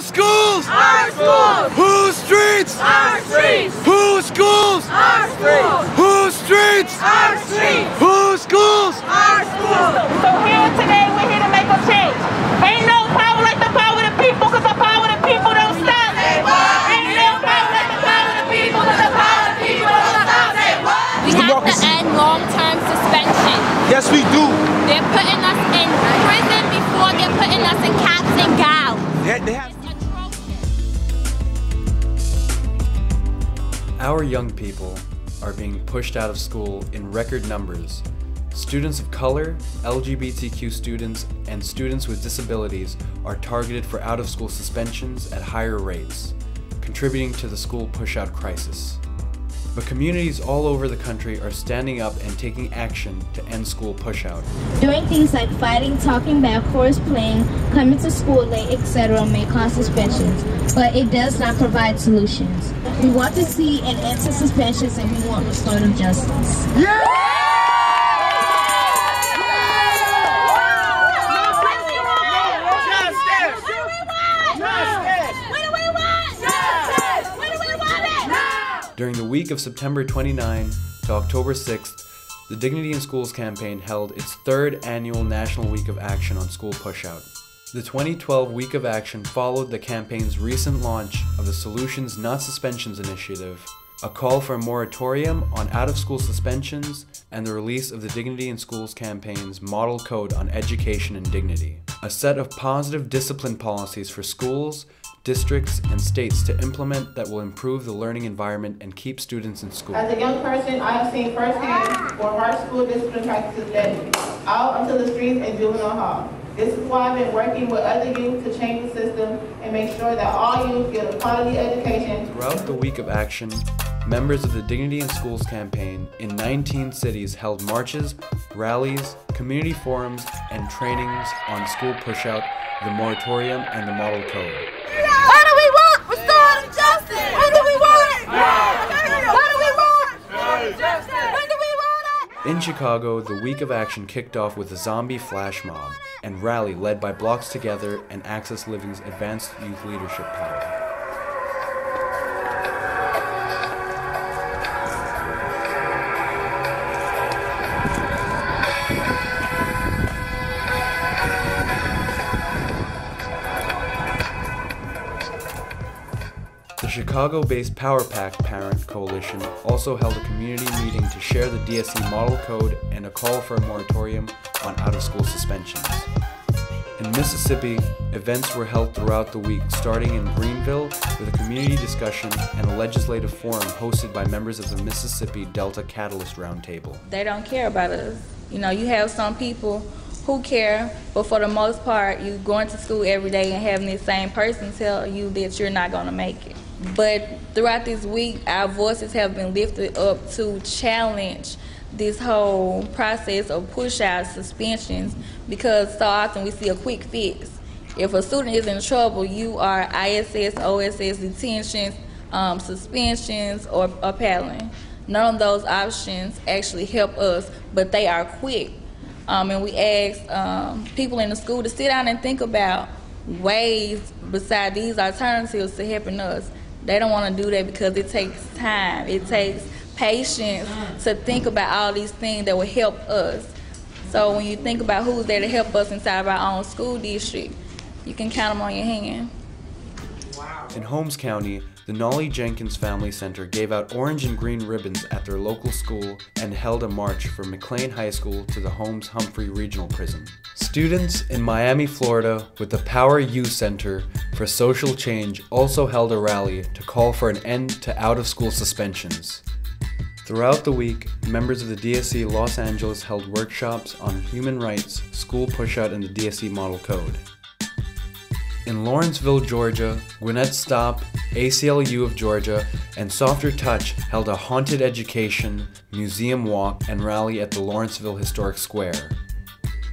Whose schools? Our schools! Whose streets? Our streets! Whose schools? Our schools! Whose streets? Our streets! Whose schools? Our schools! So here today, we're here to make a change. Ain't no power like the power of the people, because the power of the people don't stop. Say what? Ain't no power like the power of the people, because the power of the people don't stop. Say what? We have to end long-term suspension. Yes, we do. They're putting us in prison before they're putting us in caps and gowns. They have. It's atrocious. Our young people are being pushed out of school in record numbers. Students of color, LGBTQ students, and students with disabilities are targeted for out-of-school suspensions at higher rates, contributing to the school pushout crisis. But communities all over the country are standing up and taking action to end school pushout. Doing things like fighting, talking back, chorus playing, coming to school late, etc. may cause suspensions, but it does not provide solutions. We want to see an end to suspensions and we want restorative justice. During the week of September 29 to October 6th, the Dignity in Schools campaign held its third annual National Week of Action on School Pushout. The 2012 Week of Action followed the campaign's recent launch of the Solutions Not Suspensions initiative, a call for a moratorium on out-of-school suspensions, and the release of the Dignity in Schools campaign's Model Code on Education and Dignity, a set of positive discipline policies for schools, districts, and states to implement that will improve the learning environment and keep students in school. As a young person, I have seen firsthand where harsh school discipline practices led me, out onto the streets and juvenile hall. This is why I've been working with other youth to change the system and make sure that all youth get a quality education. Throughout the Week of Action, members of the Dignity in Schools campaign in 19 cities held marches, rallies, community forums, and trainings on school pushout, the moratorium, and the model code. What do we want? Restorative justice! When do we want it? What do we want? Restorative justice! When do we want it? In Chicago, the Week of Action kicked off with a zombie flash mob and rally led by Blocks Together and Access Living's Advanced Youth Leadership Power. The Chicago-based Power Pack Parent Coalition also held a community meeting to share the DSC model code and a call for a moratorium on out-of-school suspensions. In Mississippi, events were held throughout the week, starting in Greenville with a community discussion and a legislative forum hosted by members of the Mississippi Delta Catalyst Roundtable. They don't care about us. You know, you have some people who care, but for the most part, you going to school every day and having this same person tell you that you're not going to make it. But throughout this week, our voices have been lifted up to challenge this whole process of push-out suspensions, because so often we see a quick fix. If a student is in trouble, you are ISS, OSS detentions, suspensions, or paddling. None of those options actually help us, but they are quick. And we ask people in the school to sit down and think about ways beside these alternatives to helping us. They don't want to do that because it takes time. It takes patience to think about all these things that will help us. So when you think about who's there to help us inside of our own school district, you can count them on your hand. In Holmes County, the Nolly Jenkins Family Center gave out orange and green ribbons at their local school and held a march from McLean High School to the Holmes Humphrey Regional Prison. Students in Miami, Florida, with the Power Youth Center for Social Change also held a rally to call for an end to out-of-school suspensions. Throughout the week, members of the DSC Los Angeles held workshops on human rights, school pushout, and the DSC Model Code. In Lawrenceville, Georgia, Gwinnett Stop, ACLU of Georgia, and Softer Touch held a haunted education, museum walk, and rally at the Lawrenceville Historic Square.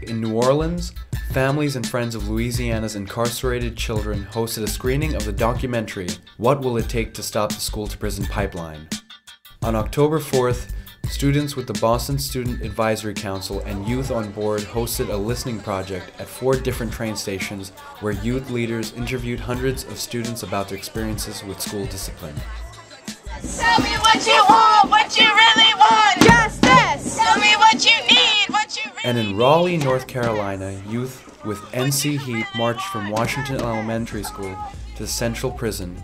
In New Orleans, families and friends of Louisiana's incarcerated children hosted a screening of the documentary, What Will It Take to Stop the School to Prison Pipeline? On October 4th, students with the Boston Student Advisory Council and Youth on Board hosted a listening project at 4 different train stations where youth leaders interviewed hundreds of students about their experiences with school discipline. Tell me what you want, what you really want. Justice. Tell me what you need, what you really And in Raleigh, North Carolina, youth with NC Heat marched from Washington Elementary School to the Central Prison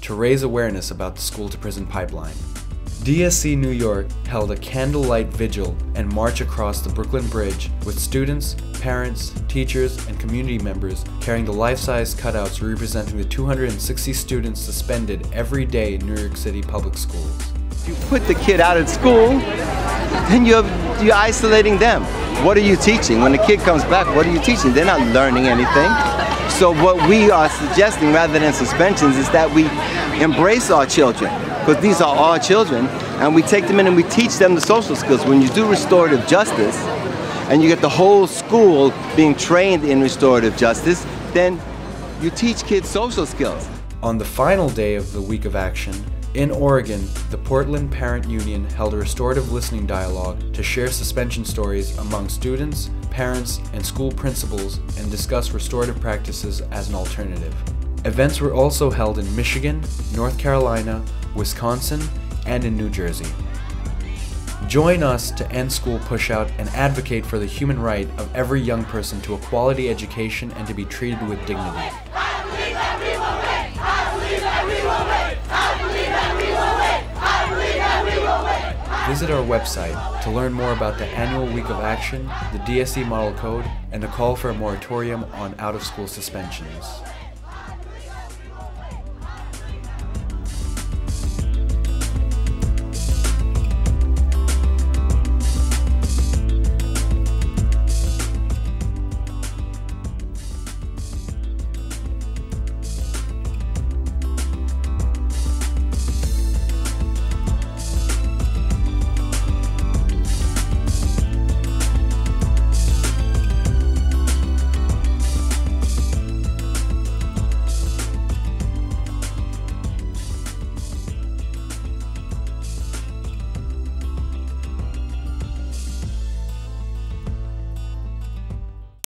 to raise awareness about the school-to-prison pipeline. DSC New York held a candlelight vigil and march across the Brooklyn Bridge with students, parents, teachers, and community members carrying the life-size cutouts representing the 260 students suspended every day in New York City public schools. You put the kid out of school, then you're isolating them. What are you teaching? When the kid comes back, what are you teaching? They're not learning anything. So what we are suggesting rather than suspensions is that we embrace our children, because these are our children, and we take them in and we teach them the social skills. When you do restorative justice, and you get the whole school being trained in restorative justice, then you teach kids social skills. On the final day of the Week of Action, in Oregon, the Portland Parent Union held a restorative listening dialogue to share suspension stories among students, parents, and school principals and discuss restorative practices as an alternative. Events were also held in Michigan, North Carolina, Wisconsin, and in New Jersey. Join us to end school pushout and advocate for the human right of every young person to a quality education and to be treated with dignity. Visit our website to learn more about the annual Week of Action, the DSC Model Code, and the call for a moratorium on out-of-school suspensions.